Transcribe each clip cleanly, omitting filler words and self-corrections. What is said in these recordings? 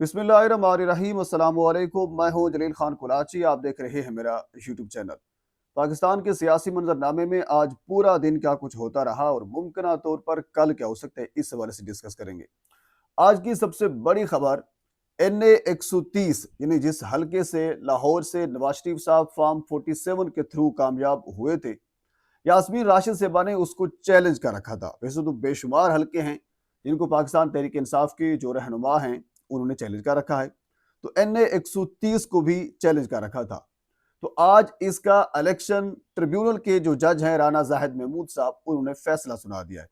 बिस्मिल्लाहिर्रहमानिर्रहीम। अस्सलामु अलैकुम। मैं हूं जलील खान कुलाची। आप देख रहे हैं मेरा यूट्यूब चैनल। पाकिस्तान के सियासी मंजरनामे में आज पूरा दिन क्या कुछ होता रहा और मुमकिन तौर पर कल क्या हो सकता है, इस हवाले से डिस्कस करेंगे। आज की सबसे बड़ी खबर, NA 130 यानी जिस हल्के से लाहौर से नवाज शरीफ साहब फॉर्म 47 के थ्रू कामयाब हुए थे, यास्मीन राशिद साहबा ने उसको चैलेंज कर रखा था। वैसे तो बेशुमार हल्के हैं जिनको पाकिस्तान तहरीक इंसाफ के जो रहनुमा हैं उन्होंने चैलेंज कर रखा है, तो NA 130 को भी चैलेंज कर रखा था। तो आज इसका इलेक्शन ट्रिब्यूनल के जो जज हैं राना जाहिद महमूद साहब, उन्होंने फैसला सुना दिया है।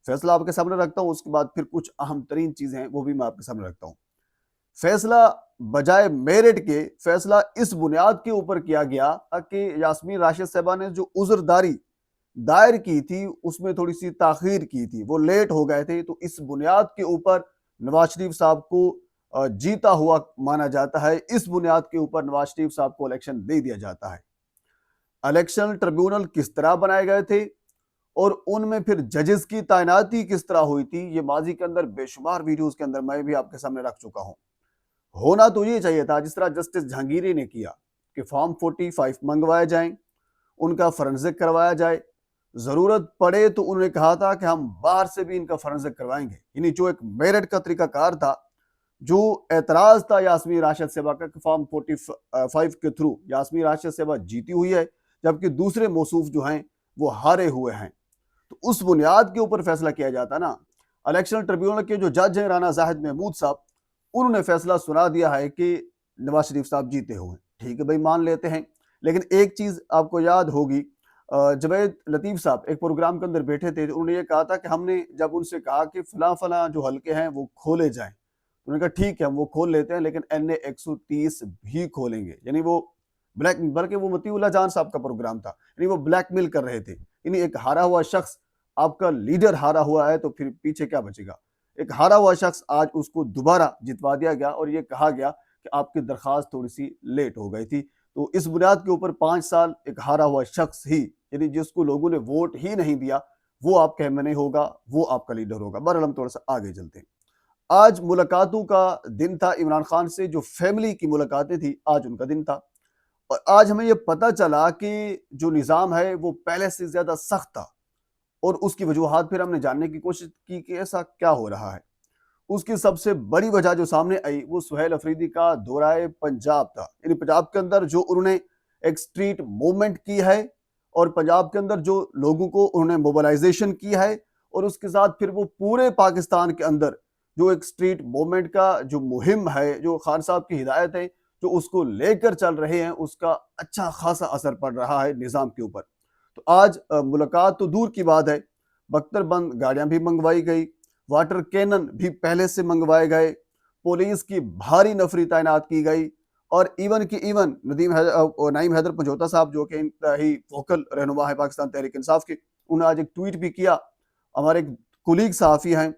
फैसला आपके सामने रखता हूँ, उसके बाद फिर कुछ अहम तरीन चीजें हैं वो भी मैं आपके सामने रखता हूँ। फैसला बजाय मेरिट के फैसला इस बुनियाद के ऊपर किया गया कि यास्मीन राशिद साहबा ने जो उज़रदारी दायर की थी उसमें थोड़ी सी ताखीर की थी, वो लेट हो गए थे, तो इस बुनियाद के ऊपर नवाज शरीफ साहब को जीता हुआ माना जाता है। इस बुनियाद के ऊपर नवाज शरीफ साहब को इलेक्शन दे दिया जाता है। इलेक्शन ट्रिब्यूनल किस तरह बनाए गए थे और उनमें फिर जजेस की तैनाती किस तरह हुई थी, ये माजी के अंदर बेशुमार वीडियोस के अंदर मैं भी आपके सामने रख चुका हूं। होना तो ये चाहिए था जिस तरह जस्टिस जहांगीरी ने किया कि फॉर्म 45 मंगवाए जाएं, उनका फॉरेंसिक करवाया जाए, जरूरत पड़े तो उन्होंने कहा था कि हम बाहर से भी इनका फॉरेंसिक करवाएंगे। यानी जो एक मेरिट का तरीकाकार था, जो एतराज था यास्मीन राशिद साहबा का कि फॉर्म 45 के थ्रू यास्मीन राशिद साहबा जीती हुई है जबकि दूसरे मौसूफ जो हैं वो हारे हुए हैं, तो उस बुनियाद के ऊपर फैसला किया जाता ना। इलेक्शन ट्रिब्यूनल के जो जज हैं राना जाहिद महमूद साहब, उन्होंने फैसला सुना दिया है कि नवाज शरीफ साहब जीते हुए। ठीक है भाई, मान लेते हैं, लेकिन एक चीज आपको याद होगी, जवेद लतीफ साहब एक प्रोग्राम के अंदर बैठे थे, उन्होंने ये कहा था कि हमने जब उनसे कहा कि फला फला जो हल्के हैं वो खोले जाएं, तो उन्होंने कहा ठीक है हम वो खोल लेते हैं, लेकिन NA 130 भी खोलेंगे। यानी वो ब्लैक, बल्कि वो मतीउल्लाह जान साहब का प्रोग्राम था, यानी वो ब्लैकमेल कर रहे थे। यानी एक हारा हुआ शख्स, आपका लीडर हारा हुआ है तो फिर पीछे क्या बचेगा। एक हारा हुआ शख्स आज उसको दोबारा जितवा दिया गया और ये कहा गया कि आपकी दरखास्त थोड़ी सी लेट हो गई थी। तो इस बुनियाद के ऊपर 5 साल एक हारा हुआ शख्स ही, यानी जिसको लोगों ने वोट ही नहीं दिया, वो आपका MNA होगा, वो आपका लीडर होगा। बहरहाल हम थोड़ा सा आगे चलते हैं। आज मुलाकातों का दिन था इमरान खान से, जो फैमिली की मुलाकातें थी आज उनका दिन था। और आज हमें यह पता चला कि जो निज़ाम है वो पहले से ज्यादा सख्त था, और उसकी वजूहात फिर हमने जानने की कोशिश की कि ऐसा क्या हो रहा है। उसकी सबसे बड़ी वजह जो सामने आई वो सुहेल अफरीदी का दौराए पंजाब था। यानी पंजाब के अंदर जो उन्होंने एक स्ट्रीट मूवमेंट की है और पंजाब के अंदर जो लोगों को उन्होंने मोबिलाइजेशन की है, और उसके साथ फिर वो पूरे पाकिस्तान के अंदर जो एक स्ट्रीट मूवमेंट का जो मुहिम है, जो खान साहब की हिदायत है, जो उसको लेकर चल रहे हैं, उसका अच्छा खासा असर पड़ रहा है निज़ाम के ऊपर। तो आज मुलाकात तो दूर की बात है, बख्तरबंद गाड़ियां भी मंगवाई गई, वाटर कैनन भी पहले से मंगवाए गए, पुलिस की भारी नफरी तैनात की गई, और इवन की इवन नईम हैदर पंजोता साहब जो कि इंतहाई वोकल रहनुमा है पाकिस्तान तहरीक इंसाफ के, उन्होंने आज एक ट्वीट भी किया। हमारे कुलीग सहाफ़ी हैं,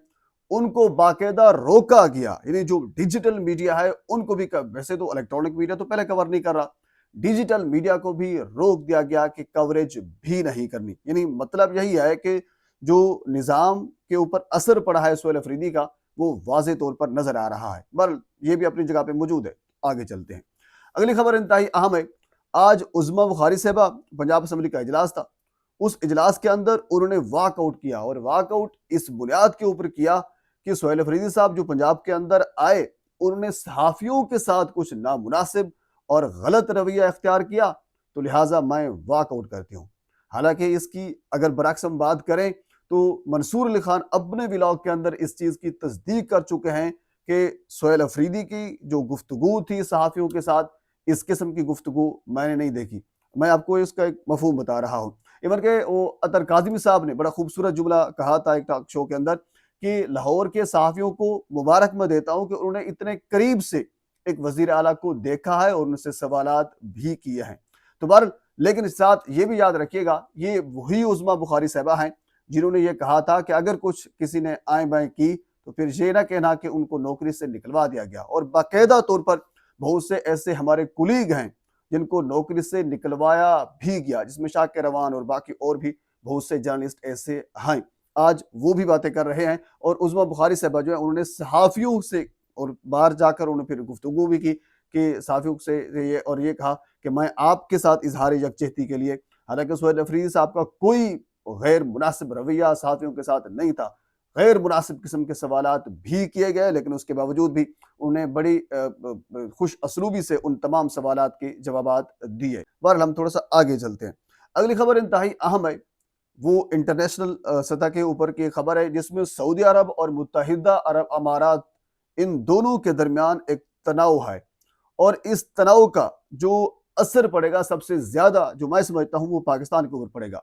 उनको बाकायदा रोका गया। यानी जो डिजिटल मीडिया है उनको भी, वैसे तो इलेक्ट्रॉनिक मीडिया तो पहले कवर नहीं कर रहा, डिजिटल मीडिया को भी रोक दिया गया कि कवरेज भी नहीं करनी। यानी मतलब यही है कि जो निज़ाम के ऊपर असर पड़ा है सुहेल अफरीदी का, वो वाज़े तौर पर नजर आ रहा है। पर ये भी अपनी जगह पे मौजूद है। आगे चलते हैं। अगली खबर इंतहाई अहम है। आज उज़्मा बुखारी साहबा, पंजाब असम्बली का इजलास था, उस इजलास के अंदर उन्होंने वाकआउट किया, और वाकआउट इस बुनियाद के ऊपर किया कि सुहेल अफरीदी साहब जो पंजाब के अंदर आए, उन्होंने सहाफ़ियों के साथ कुछ नामुनासिब और गलत रवैया इख्तियार किया, तो लिहाजा मैं वाकआउट करती हूँ। हालांकि इसकी अगर बरअक्स हम बात करें तो मंसूर अली खान अपने व्लॉग के अंदर इस चीज़ की तस्दीक कर चुके हैं कि सुहेल अफरीदी की जो गुफ्तगू थी सहाफ़ियों के साथ, इस किस्म की गुफ्तगू मैंने नहीं देखी। मैं आपको इसका एक मफहूम बता रहा हूँ। इवन के वो अतर काज़मी साहब ने बड़ा खूबसूरत जुमला कहा था एक टॉक शो के अंदर कि लाहौर के सहाफ़ियों को मुबारक मैं देता हूँ कि उन्होंने इतने करीब से एक वज़ीर आला को देखा है और उनसे सवालात भी किए हैं। तो बहरहाल, लेकिन साथ ये भी याद रखिएगा, ये वही उज़्मा बुखारी साहबा हैं जिन्होंने ये कहा था कि अगर कुछ किसी ने आए बाएं की तो फिर ये ना कहना कि उनको नौकरी से निकलवा दिया गया। और बाकायदा तौर पर बहुत से ऐसे हमारे कुलीग हैं जिनको नौकरी से निकलवाया भी गया, जिसमें शाकिर रवान और बाकी और भी बहुत से जर्नलिस्ट ऐसे हैं। आज वो भी बातें कर रहे हैं, और उज़्मा बुखारी साहबा जो है उन्होंने सहाफ़ियों से اور باہر جا کر انہوں نے پھر گفتگو بھی کی کہ صحافیوں سے یہ کہا کہ میں آپ کے ساتھ اظہار یکجہتی کے لیے، حالانکہ سہیل افریدی صاحب کا کوئی غیر مناسب رویہ صحافیوں کے ساتھ نہیں تھا، غیر مناسب قسم کے سوالات بھی کیے گئے، لیکن اس کے باوجود بھی انہیں بڑی خوش اسلوبی سے ان تمام سوالات کے جوابات دیے۔ بہرحال ہم تھوڑا سا آگے چلتے ہیں۔ اگلی خبر انتہائی اہم ہے، وہ انٹرنیشنل سطح کے اوپر کی خبر ہے، جس میں سعودی عرب اور متحدہ عرب امارات ان دونوں کے درمیان ایک تناؤ ہے، اور اس تناؤ کا جو اثر پڑے گا سب سے زیادہ جو میں سمجھتا ہوں وہ پاکستان کے اوپر پڑے گا،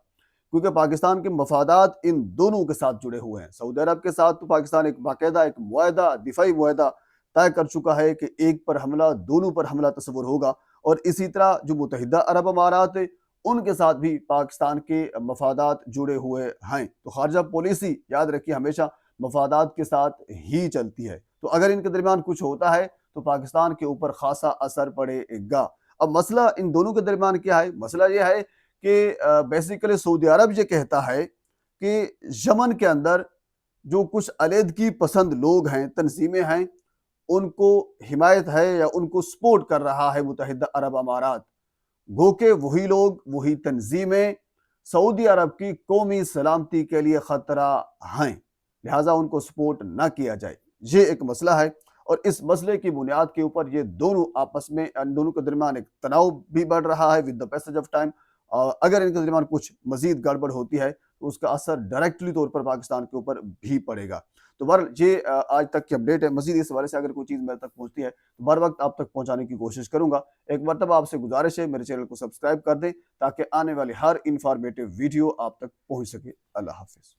کیونکہ پاکستان کے مفادات ان دونوں کے ساتھ جڑے ہوئے ہیں۔ سعودی عرب کے ساتھ تو پاکستان ایک باقاعدہ ایک معاہدہ، دفاعی معاہدہ طے کر چکا ہے کہ ایک پر حملہ دونوں پر حملہ تصور ہوگا، اور اسی طرح جو متحدہ عرب امارات ہے ان کے ساتھ بھی پاکستان کے مفادات جڑے ہوئے ہیں۔ تو خارجہ پالیسی یاد رکھیے ہمیشہ مفادات کے ساتھ ہی چلتی ہے، تو اگر ان کے درمیان کچھ ہوتا ہے تو پاکستان کے اوپر خاصا اثر پڑے گا۔ اب مسئلہ ان دونوں کے درمیان کیا ہے؟ مسئلہ یہ ہے کہ بیسیکلی سعودی عرب یہ کہتا ہے کہ یمن کے اندر جو کچھ علیحدگی پسند لوگ ہیں، تنظیمیں ہیں، ان کو حمایت ہے یا ان کو سپورٹ کر رہا ہے متحدہ عرب امارات، گو کہ وہی لوگ، وہی تنظیمیں سعودی عرب کی قومی سلامتی کے لیے خطرہ ہیں، لہٰذا ان کو سپورٹ نہ کیا جائے۔ یہ ایک مسئلہ ہے، اور اس مسئلے کی بنیاد کے اوپر یہ دونوں آپس میں، ان دونوں کے درمیان ایک تناؤ بھی بڑھ رہا ہے with the passage of time. اگر ان کے درمیان کچھ مزید گڑبڑ ہوتی ہے تو اس کا اثر ڈائریکٹلی طور پر پاکستان کے اوپر بھی پڑے گا۔ تو بہرحال یہ آج تک کی اپڈیٹ ہے، مزید اس حوالے سے اگر کوئی چیز میرے تک پہنچتی ہے تو بر وقت آپ تک پہنچانے کی کوشش کروں گا۔ ایک مرتبہ آپ سے گزارش ہے میرے چینل کو سبسکرائب کر دیں تاکہ آنے والی ہر انفارمیٹیو ویڈیو آپ تک پہنچ سکے۔ اللہ حافظ۔